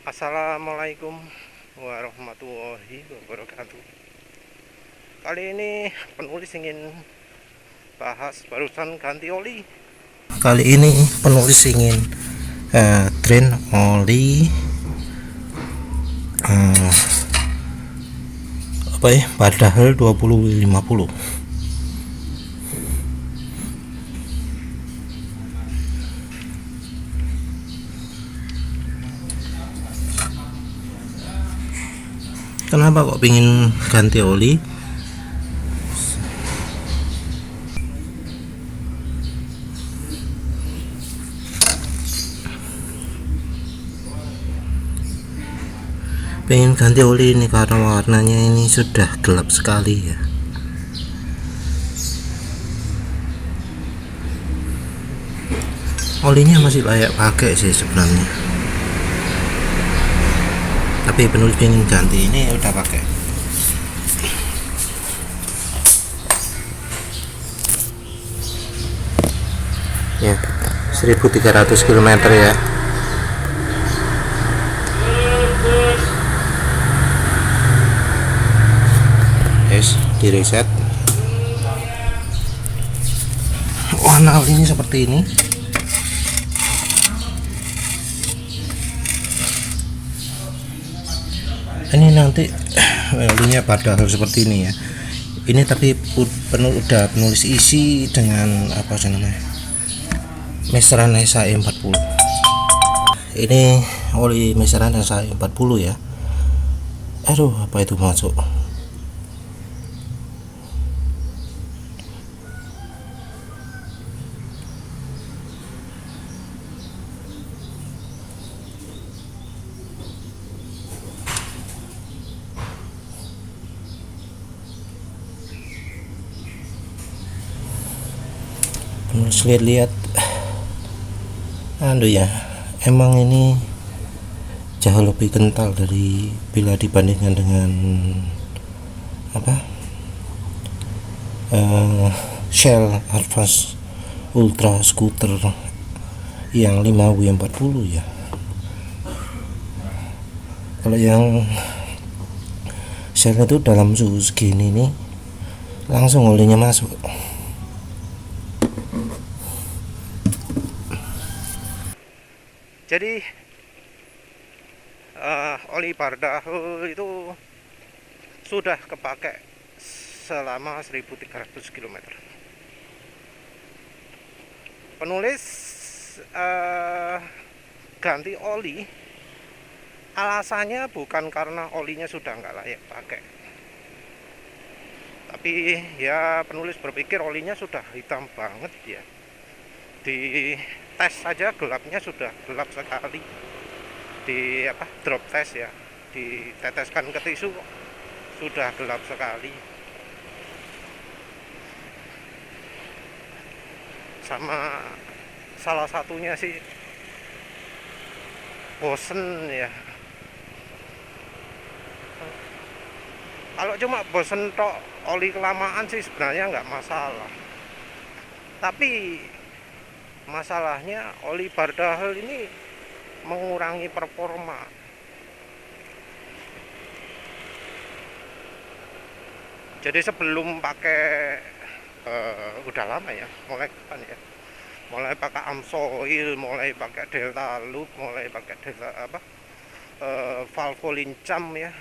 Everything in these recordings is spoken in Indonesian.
Assalamualaikum warahmatullahi wabarakatuh. Kali ini penulis ingin bahas barusan ganti oli. Kali ini penulis ingin drain oli Padahal 2050. Kenapa kok pingin ganti oli? Pengen ganti oli ini karena warnanya ini sudah gelap sekali ya. Olinya masih layak pakai sih sebenarnya, tapi penulis pengen ganti ini udah pakai. Ya, 1300 km ya. Di reset. Warna olinya seperti ini. Ini nanti olinya padahal seperti ini ya. Ini tapi udah penulis isi dengan apa sih namanya, Meseran SAE 40. Ini oli Meseran SAE 40 ya. Aduh, apa itu masuk? Harus lihat-lihat. Aduh ya, emang ini jauh lebih kental dari bila dibandingkan dengan apa Shell Advance Ultra Scooter yang 5W40 ya. Kalau yang Shell itu dalam suhu segini nih langsung olinya masuk. Jadi oli Bardahul itu sudah kepake selama 1300 km. Penulis ganti oli, alasannya bukan karena olinya sudah nggak layak pakai, tapi ya penulis berpikir olinya sudah hitam banget ya. Di tes saja gelapnya sudah gelap sekali. Di drop test ya, diteteskan ke tisu sudah gelap sekali. Sama salah satunya sih bosen ya. Kalau cuma bosen tok oli kelamaan sih sebenarnya nggak masalah, tapi masalahnya oli Bardahul ini mengurangi performa. Jadi sebelum pakai udah lama ya, mulai kapan ya, mulai pakai Amsoil, mulai pakai Delta Loop, mulai pakai Delta Valvolincam ya.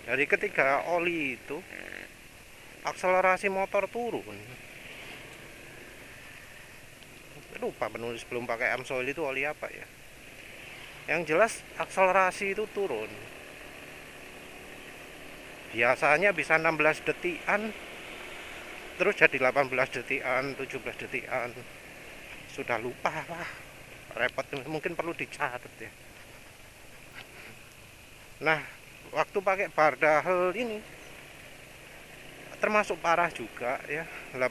Dari ketiga oli itu akselerasi motor turun. Lupa penulis belum pakai Amsoil itu oli apa ya. Yang jelas akselerasi itu turun. Biasanya bisa 16 detikan, terus jadi 18 detikan, 17 detikan. Sudah lupa lah, repot, mungkin perlu dicatat ya. Nah, waktu pakai Bardahul ini termasuk parah juga ya, 19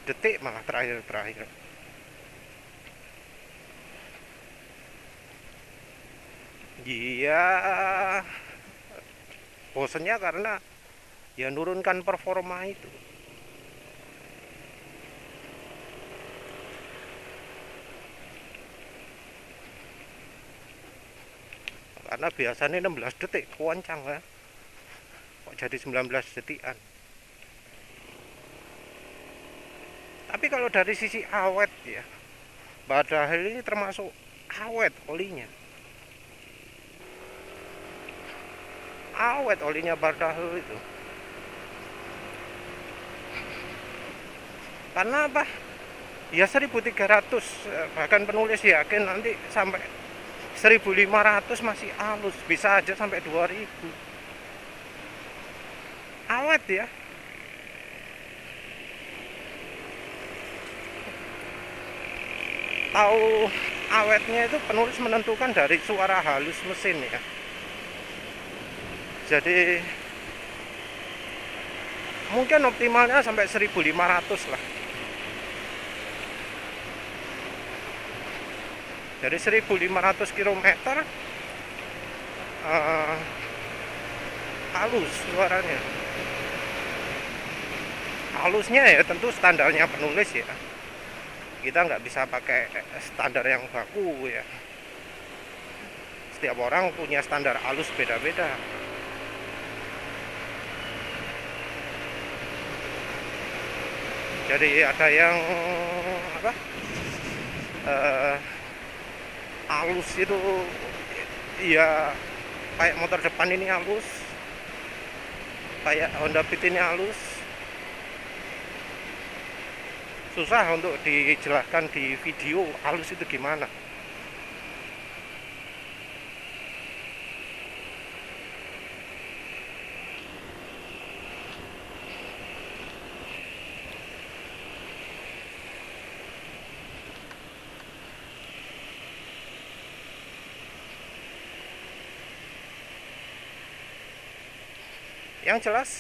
detik malah terakhir. Dia bosennya karena ya nurunkan performa itu. karena biasanya 16 detik kewancang ya, kok jadi 19 detikan. Tapi kalau dari sisi awet ya, Bahdahil ini termasuk awet olinya. Awet olinya Bahdahil itu. Karena apa? Ya 1.300, bahkan penulis yakin nanti sampai 1.500 masih halus, bisa aja sampai 2.000. Awet ya. Tahu awetnya itu penulis menentukan dari suara halus mesin ya. Jadi mungkin optimalnya sampai 1.500 lah. Dari 1.500 km halus suaranya. Halusnya ya tentu standarnya penulis ya. Kita nggak bisa pakai standar yang baku ya. Setiap orang punya standar halus beda-beda. Jadi ada yang apa? Halus itu ya, kayak motor depan ini halus, kayak Honda Beat ini halus. Susah untuk dijelaskan di video halus itu gimana. Yang jelas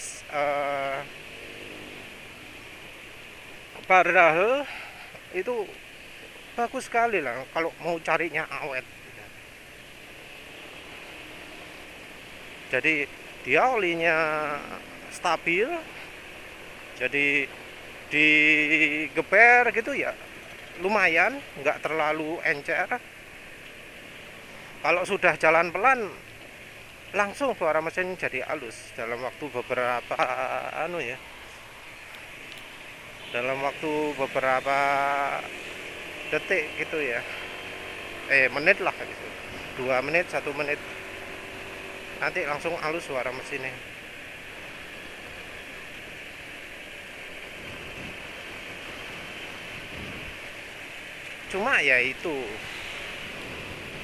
Bahdahil itu bagus sekali lah kalau mau carinya awet. Jadi dia olinya stabil, jadi digeber gitu ya lumayan, nggak terlalu encer. Kalau sudah jalan pelan langsung suara mesin jadi halus dalam waktu beberapa detik gitu ya, menit lah gitu, 2 menit 1 menit nanti langsung halus suara mesinnya. Cuma ya itu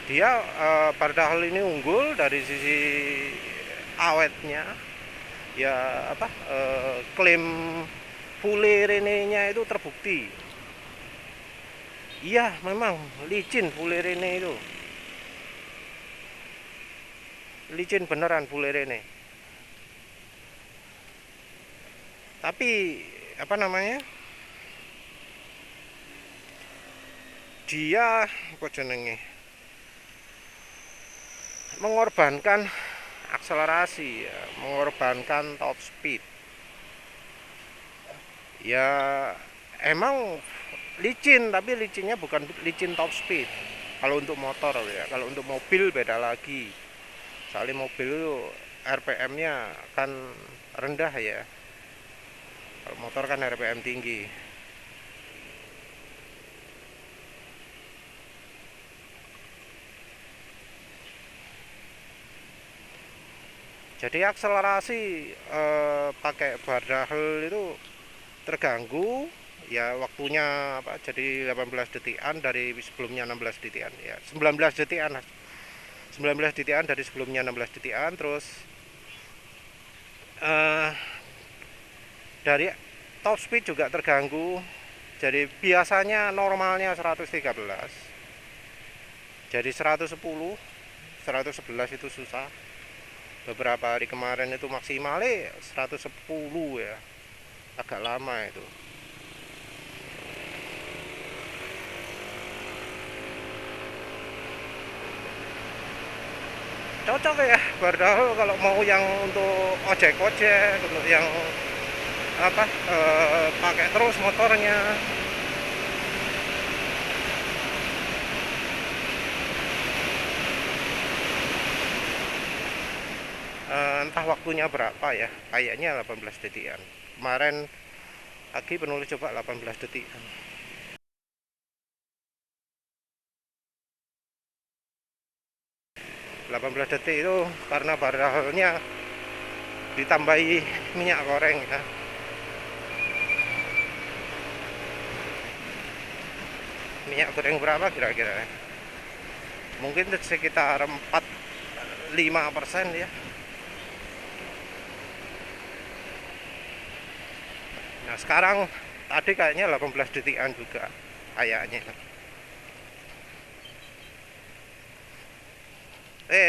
dia Bahdahil ini unggul dari sisi awetnya ya, apa klaim Fulerene-nya itu terbukti. Iya memang licin Fulerene itu, licin beneran Fulerene. Tapi apa namanya, dia apa jenenge, mengorbankan akselerasi ya, mengorbankan top speed ya. Emang licin, tapi licinnya bukan licin top speed kalau untuk motor ya. Kalau untuk mobil beda lagi, soalnya mobil itu RPM nya kan rendah ya, kalau motor kan RPM tinggi. Jadi akselerasi pakai Bahdahil itu terganggu ya, waktunya apa, jadi 18 detikan dari sebelumnya 16 detikan ya, 19 detikan 19 detikan dari sebelumnya 16 detikan. Terus dari top speed juga terganggu. Jadi biasanya normalnya 113, jadi 110 111 itu susah. Beberapa hari kemarin itu maksimalnya 110 ya, agak lama itu. Cocok ya Bahdahil kalau mau yang untuk ojek-ojek, untuk yang apa pakai terus motornya. entah waktunya berapa ya, kayaknya 18 detikan. Kemarin pagi penulis coba 18 detikan. 18 detik itu karena barrelnya ditambahi minyak goreng ya. Minyak goreng berapa kira-kira? Mungkin sekitar 4-5% ya. Nah sekarang tadi kayaknya 18 detikan juga kayaknya.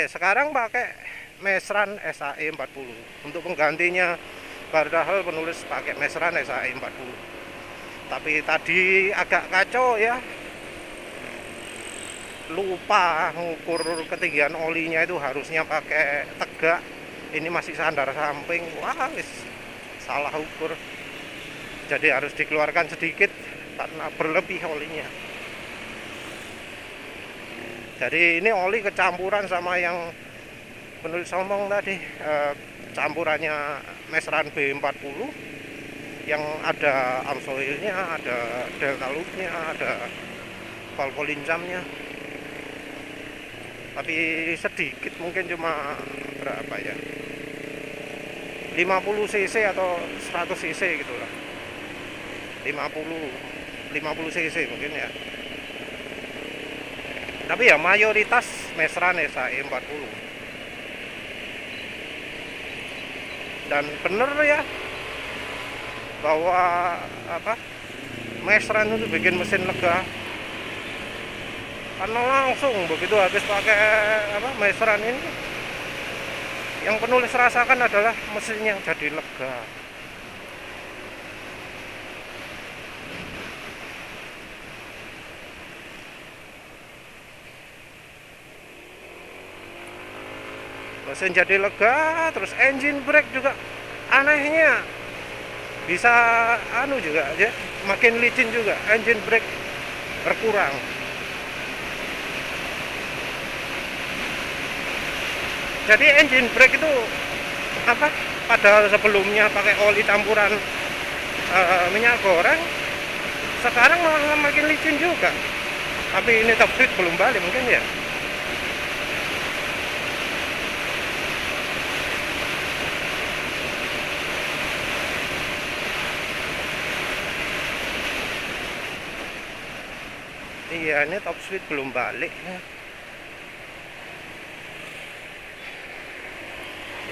Sekarang pakai Mesran SAE 40 untuk penggantinya. Padahal penulis pakai Mesran SAE 40. Tapi tadi agak kacau ya. Lupa ngukur ketinggian olinya, itu harusnya pakai tegak. Ini masih sandar samping. Wah, salah ukur. Jadi harus dikeluarkan sedikit karena berlebih olinya. Jadi ini oli kecampuran sama yang penulis ngomong tadi, campurannya Mesran B40 yang ada Amsoilnya, ada Delta Loopnya, ada Valvolincamnya. Tapi sedikit, mungkin cuma berapa ya, 50 cc atau 100 cc gitu lah. 50 cc mungkin ya. Tapi ya mayoritas Mesran SAE 40. Dan bener ya bahwa Mesran itu bikin mesin lega. Karena langsung begitu habis pakai Mesran ini, yang penulis rasakan adalah mesin yang jadi lega. Mesin jadi lega, terus engine brake juga anehnya bisa juga aja, makin licin juga, engine brake berkurang. Jadi engine brake itu padahal sebelumnya pakai oli campuran minyak goreng, sekarang malah makin licin juga. Tapi ini top speed belum balik mungkin ya. Iya, ini top speed belum balik.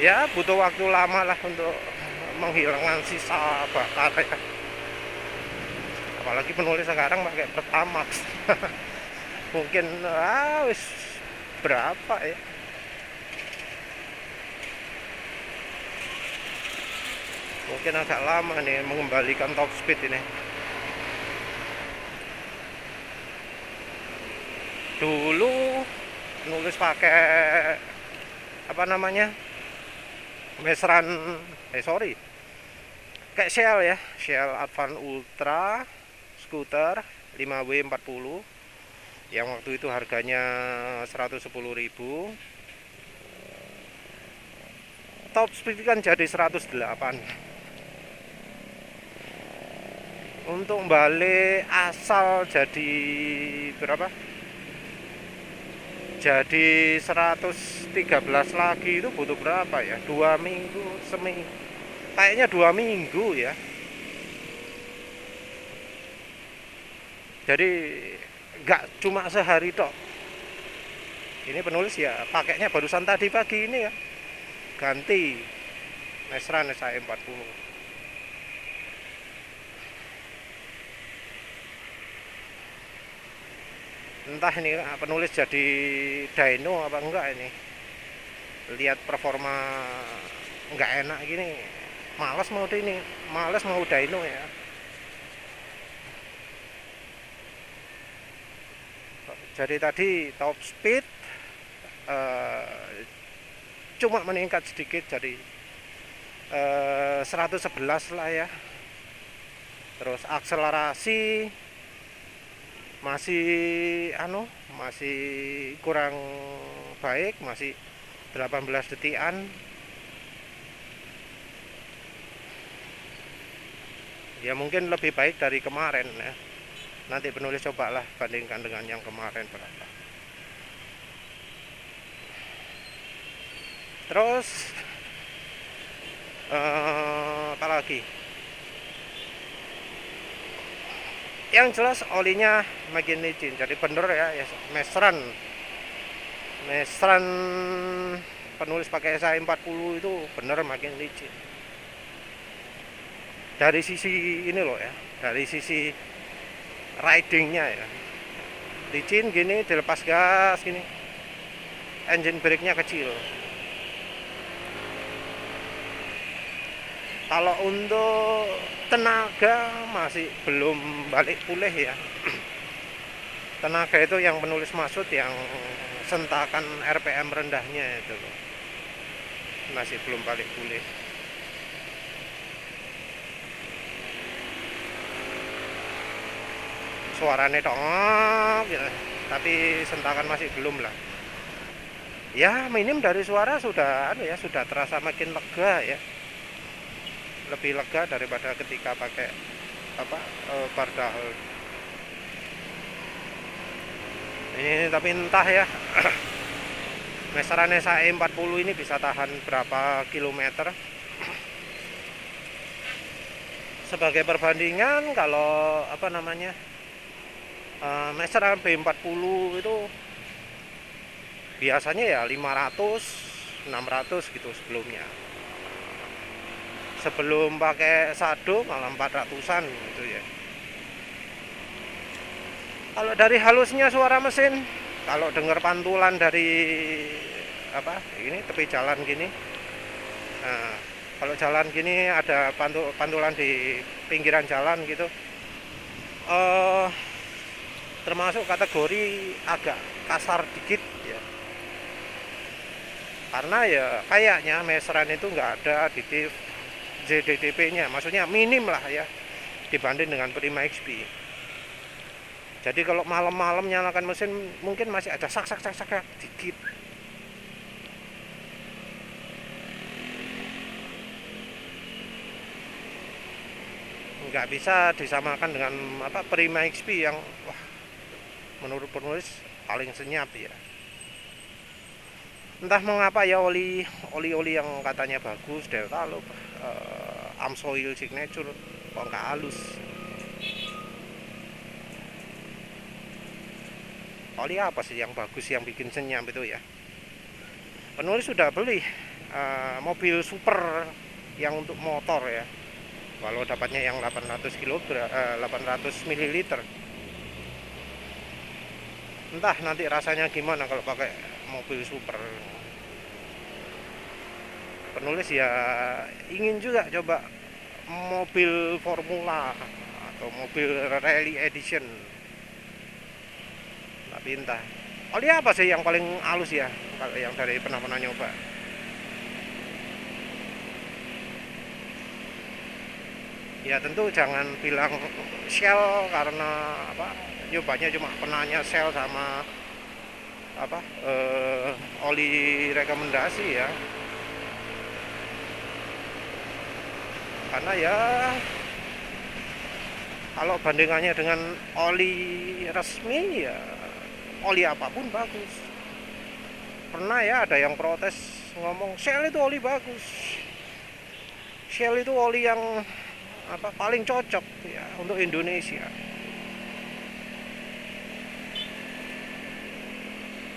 Ya butuh waktu lama lah untuk menghilangkan sisa bakar ya. Apalagi penulis sekarang pakai Pertamax. Mungkin wis berapa ya, mungkin agak lama nih mengembalikan top speed ini. Dulu nulis pakai Mesran kayak Shell ya, Shell Advance Ultra Scooter 5W40 yang waktu itu harganya 110.000. Top speed kan jadi 108. Untuk balik asal jadi berapa? Jadi 113 lagi itu butuh berapa ya? 2 minggu, kayaknya 2 minggu ya. Jadi nggak cuma sehari tok. Ini penulis ya pakainya barusan tadi pagi ini ya, ganti Mesran SAE 40. Entah ini penulis jadi dyno apa enggak ini. Lihat performa enggak enak gini, males mau dyno ya. Jadi tadi top speed cuma meningkat sedikit jadi 111 lah ya. Terus akselerasi masih kurang baik, masih 18 detikan. Ya mungkin lebih baik dari kemarin ya. Nanti penulis cobalah bandingkan dengan yang kemarin berapa. Terus apa lagi? Yang jelas olinya makin licin, jadi bener ya, Mesran penulis pakai SAE 40 itu bener makin licin. Dari sisi ini loh ya, dari sisi ridingnya ya, licin gini, dilepas gas gini, engine brake-nya kecil. Kalau untuk tenaga masih belum balik pulih ya. Tenaga itu yang penulis maksud yang sentakan RPM rendahnya itu loh, masih belum balik pulih. Suaranya dong gitu, tapi sentakan masih belum lah. Ya minim dari suara sudah sudah terasa makin lega ya, lebih lega daripada ketika pakai Bardal. Ini tapi entah ya Mesran SAE 40 ini bisa tahan berapa kilometer. Sebagai perbandingan, kalau Mesran B40 itu biasanya ya 500 600 gitu sebelumnya. Sebelum pakai Sado malah 400-an gitu ya. Kalau dari halusnya suara mesin, kalau dengar pantulan dari ini tepi jalan gini, nah, kalau jalan gini ada pantulan di pinggiran jalan gitu, termasuk kategori agak kasar dikit ya, karena ya kayaknya Mesran itu nggak ada aditif ZDTP-nya, maksudnya minim lah ya dibanding dengan Prima XP. Jadi kalau malam-malam nyalakan mesin mungkin masih ada sak dikit. Nggak bisa disamakan dengan Prima XP yang menurut penulis paling senyap ya. Entah mengapa ya oli yang katanya bagus, Delta Loop, Amsoil Signature kok nggak halus. Oli apa sih yang bagus yang bikin senyap itu ya? Penulis sudah beli mobil super yang untuk motor ya, walau dapatnya yang 800 ml. Entah nanti rasanya gimana kalau pakai mobil super. Penulis ya ingin juga coba mobil formula atau mobil rally edition, tapi entah oli apa sih yang paling halus ya kalau yang dari pernah nyoba. Ya tentu jangan bilang Shell, karena nyobanya cuma penanya Shell sama oli rekomendasi ya, karena ya kalau bandingannya dengan oli resmi ya oli apapun bagus. Pernah ya ada yang protes ngomong Shell itu oli bagus, Shell itu oli yang paling cocok ya untuk Indonesia.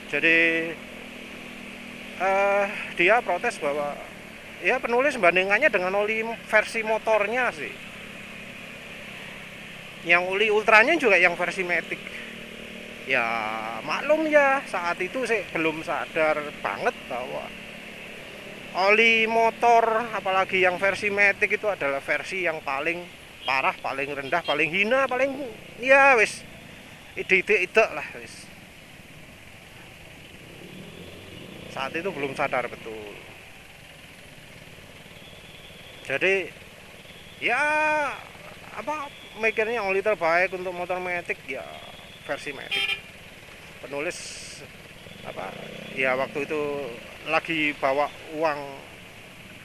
Jadi dia protes bahwa ya penulis bandingannya dengan oli versi motornya sih, yang oli ultranya juga yang versi Matic. Ya maklum ya, saat itu sih belum sadar banget bahwa oli motor apalagi yang versi Matic itu adalah versi yang paling parah, paling rendah, paling hina, paling ya wis ide lah wis. Saat itu belum sadar betul. Jadi ya mikirnya oli terbaik untuk motor Matic ya versi Matic. Penulis ya waktu itu lagi bawa uang,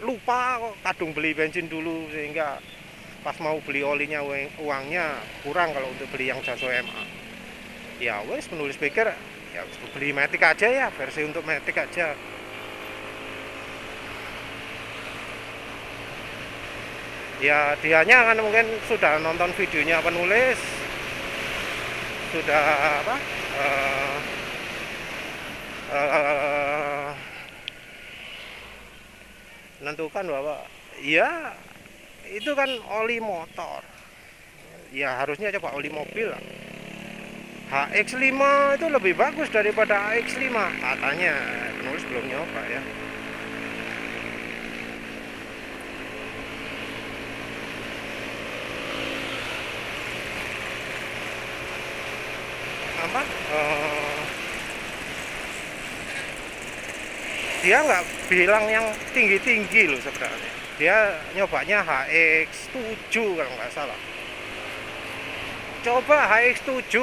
lupa kok kadung beli bensin dulu, sehingga pas mau beli olinya uangnya kurang kalau untuk beli yang Jaso MA. Ya wes penulis pikir ya beli Matic aja ya, versi untuk Matic aja. Ya dianya kan mungkin sudah nonton videonya penulis, sudah apa menentukan bahwa ya itu kan oli motor, ya harusnya coba oli mobil lah. HX5 itu lebih bagus daripada HX5 katanya, penulis belum nyoba ya. Apa dia nggak bilang yang tinggi-tinggi loh sebenarnya, dia nyobanya HX7 kalau nggak salah. Coba HX7,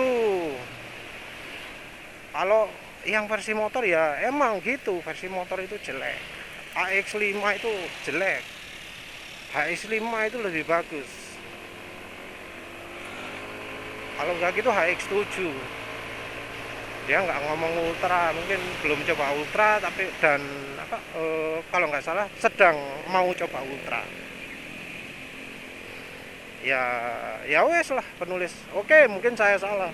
kalau yang versi motor ya emang gitu, versi motor itu jelek, HX5 itu jelek, HX5 itu lebih bagus. Kalau nggak gitu HX7. Dia nggak ngomong ultra, mungkin belum coba ultra, tapi dan apa kalau nggak salah sedang mau coba ultra. Ya wes lah penulis. Oke, mungkin saya salah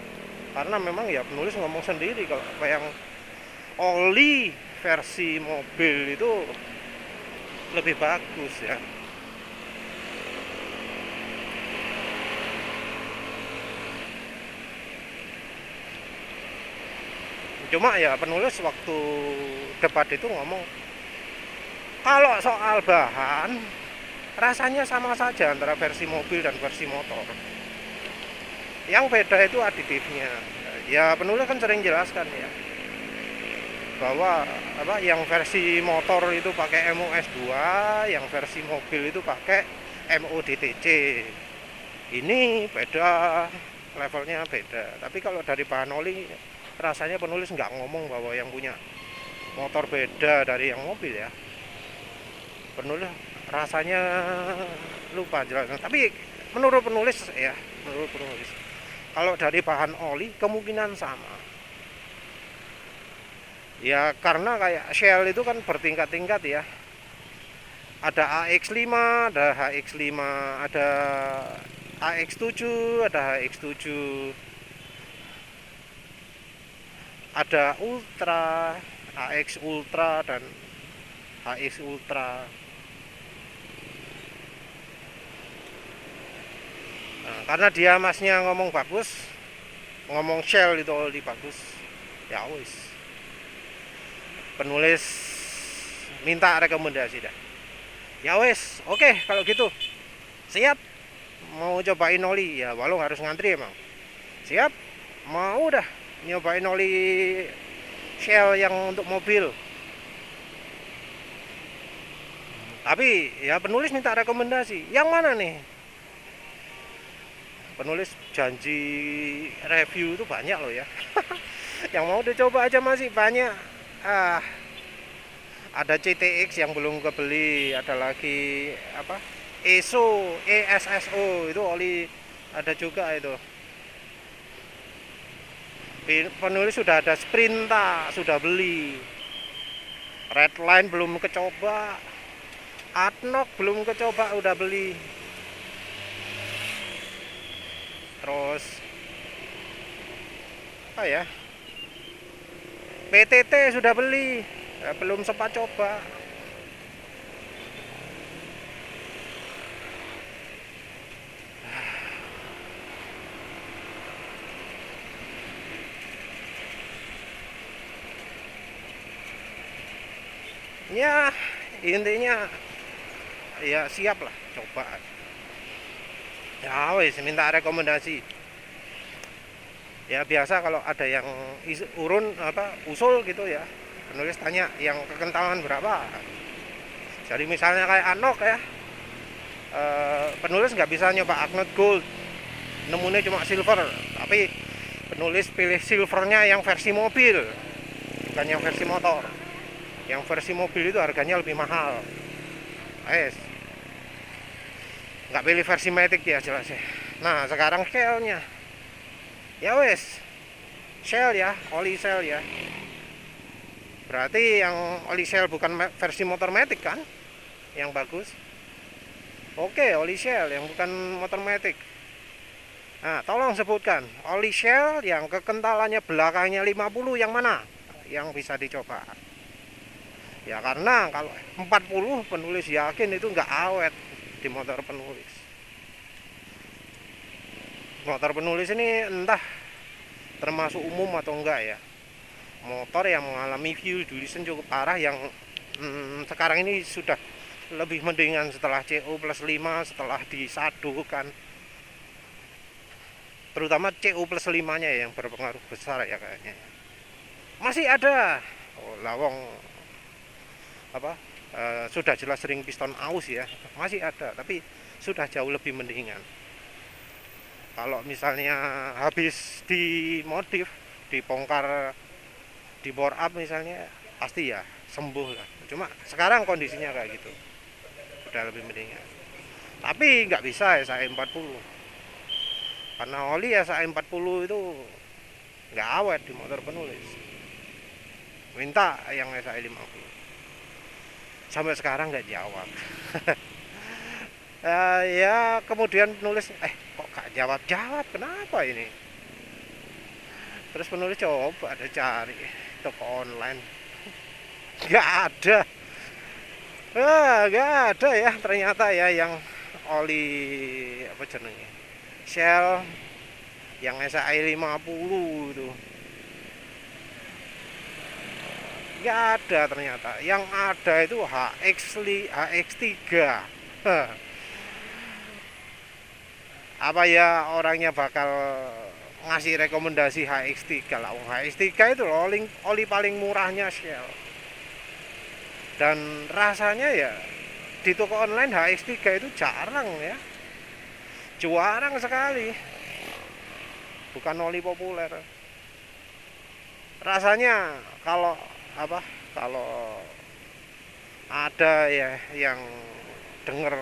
karena memang ya penulis ngomong sendiri kalau apa yang oli versi mobil itu lebih bagus ya. Cuma ya penulis waktu debat itu ngomong kalau soal bahan rasanya sama saja antara versi mobil dan versi motor. Yang beda itu aditifnya. Ya penulis kan sering jelaskan ya bahwa apa yang versi motor itu pakai MOS2, yang versi mobil itu pakai MODTC. Ini beda, levelnya beda. Tapi kalau dari bahan oli rasanya penulis nggak ngomong bahwa yang punya motor beda dari yang mobil ya. Penulis rasanya lupa jelaskan. Tapi menurut penulis ya, menurut penulis kalau dari bahan oli kemungkinan sama. Ya karena kayak Shell itu kan bertingkat-tingkat ya. Ada AX5, ada HX5, ada AX7, ada HX7. Ada Ultra, AX Ultra dan HX Ultra. Nah, karena dia masnya ngomong bagus, ngomong Shell itu oli bagus, ya wis. Penulis minta rekomendasi dah. Ya wis, oke kalau gitu. Siap. Mau cobain oli ya, walau harus ngantri emang. Siap. Mau dah nyobain oli Shell yang untuk mobil. Tapi ya penulis minta rekomendasi. Yang mana nih? Penulis janji review itu banyak loh ya. Yang mau dicoba aja masih banyak. Ada CTX yang belum kebeli, ada lagi apa? ESSO itu oli ada juga itu. Penulis sudah ada Sprinta, sudah beli. Redline belum kecoba. Adnoc belum kecoba, udah beli. Terus apa ya? PTT sudah beli, ya, belum sempat coba. Ya intinya ya siap lah coba ya wes minta rekomendasi ya. Biasa kalau ada yang usul gitu ya, penulis tanya yang kekentalan berapa. Jadi misalnya kayak Adnoc ya, penulis nggak bisa nyoba Adnoc Gold, nemunya cuma silver, tapi penulis pilih silvernya yang versi mobil bukan yang versi motor. Yang versi mobil itu harganya lebih mahal. nggak pilih versi Matic ya jelas ya. Nah sekarang shellnya ya wes, shell ya, oli shell ya, berarti yang oli shell bukan versi motor Matic kan yang bagus. Oke, oli shell yang bukan motor Matic. Nah tolong sebutkan oli shell yang kekentalannya belakangnya 50 yang mana yang bisa dicoba ya, karena kalau 40 penulis yakin itu nggak awet di motor penulis. Motor penulis ini entah termasuk umum atau enggak ya, motor yang mengalami fuel dilution cukup parah yang sekarang ini sudah lebih mendingan setelah CO+5, setelah disadukan, terutama CO+5 nya yang berpengaruh besar ya kayaknya. Masih ada lawang apa sudah jelas ring piston aus ya, masih ada, tapi sudah jauh lebih mendingan. Kalau misalnya habis dimodif, dibongkar, di bore up misalnya, pasti ya sembuh lah. Cuma sekarang kondisinya kayak gitu, udah lebih mendingan. Tapi nggak bisa SAE 40, karena oli SAE 40 itu nggak awet di motor penulis. Minta yang SAE 50. Sampai sekarang nggak jawab. Ya kemudian penulis kok gak jawab kenapa ini, terus penulis coba ada cari toko online, nggak ada. Nggak ada ya ternyata ya yang oli apa jenenge shell yang SAE 50 itu nggak ada ternyata. Yang ada itu HX3. Apa ya orangnya bakal ngasih rekomendasi HX3 lah. HX3 itu oli paling murahnya Shell. Dan rasanya ya di toko online HX3 itu jarang ya. Jarang sekali. Bukan oli populer. Rasanya kalau ada ya yang denger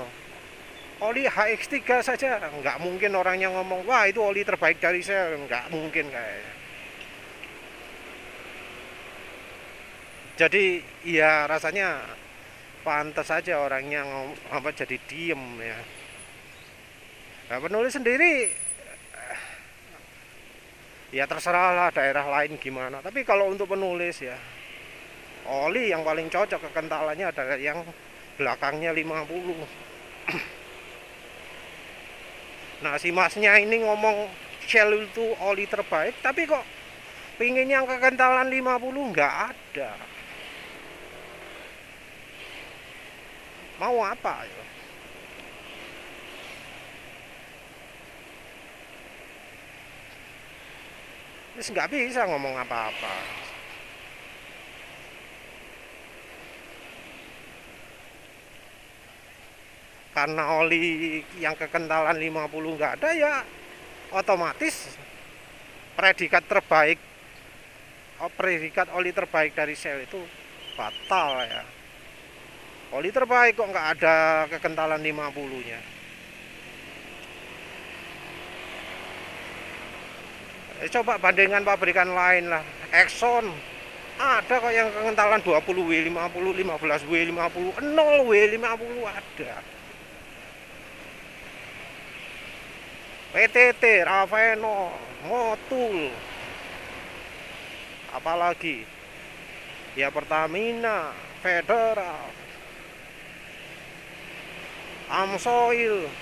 oli HX3 saja, nggak mungkin orangnya ngomong wah itu oli terbaik dari Shell, nggak mungkin kayaknya. Jadi ya rasanya pantas saja orangnya jadi diem ya. Nah, penulis sendiri ya terserah lah daerah lain gimana, tapi kalau untuk penulis ya oli yang paling cocok kekentalannya adalah yang belakangnya 50. Nah si masnya ini ngomong Shell itu oli terbaik, tapi kok pingin yang kekentalan 50 nggak ada. Mau apa ya? Terus nggak bisa ngomong apa-apa. Karena oli yang kekentalan 50 nggak ada ya otomatis predikat oli terbaik dari Shell itu batal ya. Oli terbaik kok nggak ada kekentalan 50 nya. Coba bandingkan pabrikan lain lah. Exxon ada kok yang kekentalan 20 W50, 15 W50, 0 W50 ada. PTT, Raveno, Motul, apalagi ya Pertamina, Federal, Amsoil,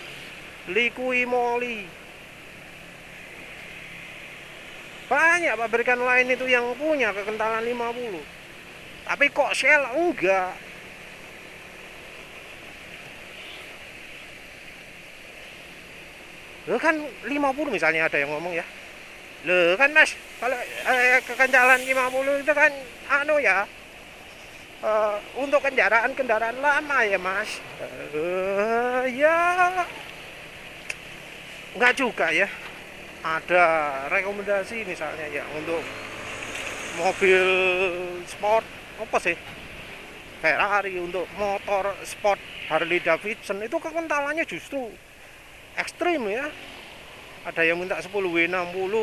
Liquimoli, banyak pabrikan lain itu yang punya kekentalan 50, tapi kok Shell enggak. Loh kan 50 misalnya ada yang ngomong ya. Loh kan mas, kalau kekentalan 50 itu kan ya untuk kendaraan lama ya mas. Ya enggak juga ya. Ada rekomendasi misalnya ya untuk mobil sport apa sih, Ferrari, untuk motor sport Harley Davidson itu kekentalannya justru ekstrim ya. Ada yang minta 10W60.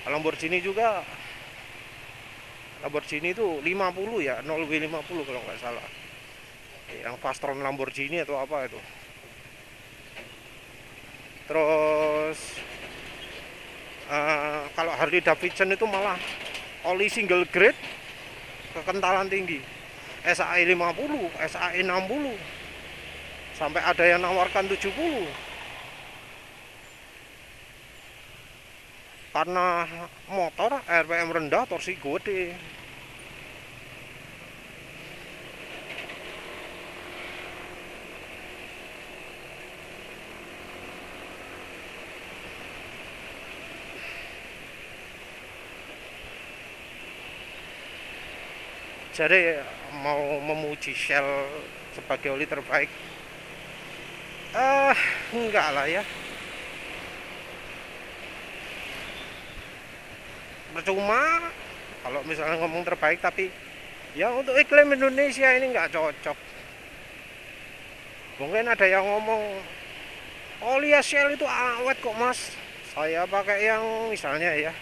Lamborghini juga, Lamborghini itu 50 ya, 0W50 kalau nggak salah. Yang Fastron Lamborghini atau apa itu. Terus kalau Harley Davidson itu malah oli single grade kekentalan tinggi, SAE 50, SAE 60, sampai ada yang nawarkan 70. Karena motor RPM rendah, torsi gede. Jadi mau memuji Shell sebagai oli terbaik, enggak lah ya. Percuma kalau misalnya ngomong terbaik, tapi ya untuk iklim Indonesia ini nggak cocok. Mungkin ada yang ngomong oli Shell itu awet kok mas, saya pakai yang misalnya ya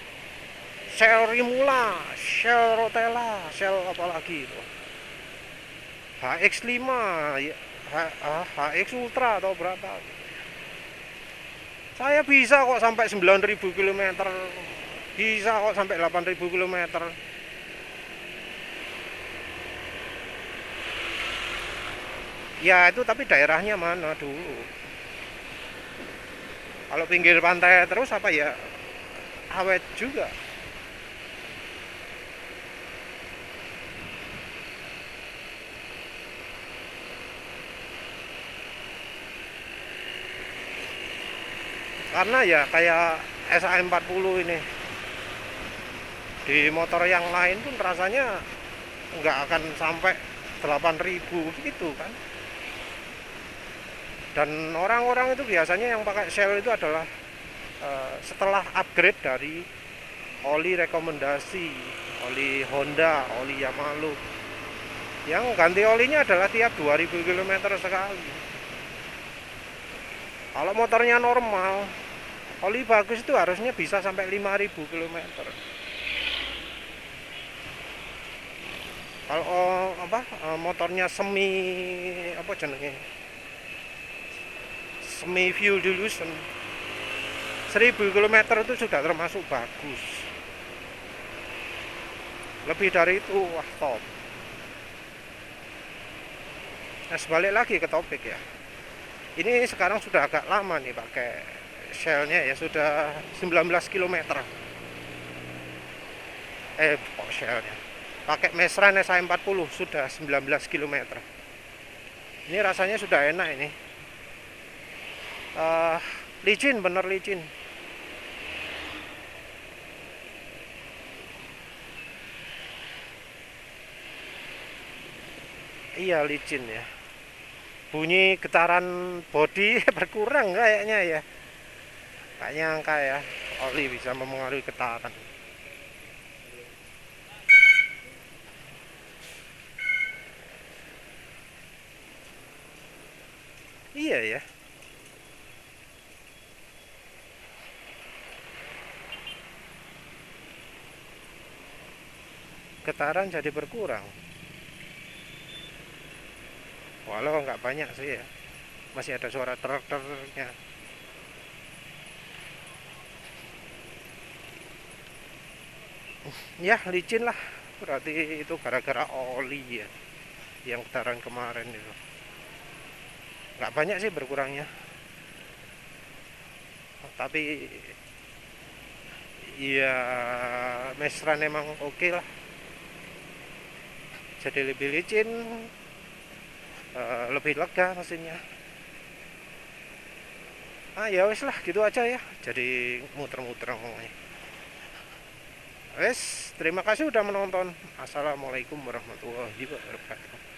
Shell Rimula, Shell Rotella, Shell apalagi itu HX5 ya, HX Ultra atau berapa. Saya bisa kok sampai 9.000 km, bisa kok sampai 8.000 km. Ya itu tapi daerahnya mana dulu. Kalau pinggir pantai terus apa ya, awet juga. Karena ya kayak SA40 ini, di motor yang lain pun rasanya nggak akan sampai 8.000 gitu kan. Dan orang-orang itu biasanya yang pakai Shell itu adalah setelah upgrade dari oli rekomendasi, oli Honda, oli Yamaha, yang ganti olinya adalah tiap 2000 km sekali. Kalau motornya normal, oli bagus itu harusnya bisa sampai 5000 km. Kalau motornya semi apa jenenge, semi fuel dilution, 1000 km itu sudah termasuk bagus. Lebih dari itu wah top. Nah, sebalik lagi ke topik ya. Ini sekarang sudah agak lama nih pakai Shell-nya ya, sudah 19 km. Kok Shell-nya? Pakai Mesran SA40 sudah 19 km. Ini rasanya sudah enak ini. Licin, bener licin. Iya licin ya. Bunyi getaran bodi berkurang kayaknya ya. Gak nyangka ya oli bisa mempengaruhi getaran. Iya ya. Getaran jadi berkurang. Walau nggak banyak sih ya. Masih ada suara truk-truknya. Ya licin lah. Berarti itu gara-gara oli ya, yang getaran kemarin itu. Nggak banyak sih berkurangnya. Tapi ya Mesran emang oke lah. Jadi lebih licin, lebih lega mesinnya. Ya wes lah gitu aja ya. Jadi muter-muter ngomongnya. Wes, terima kasih udah menonton. Assalamualaikum warahmatullahi wabarakatuh.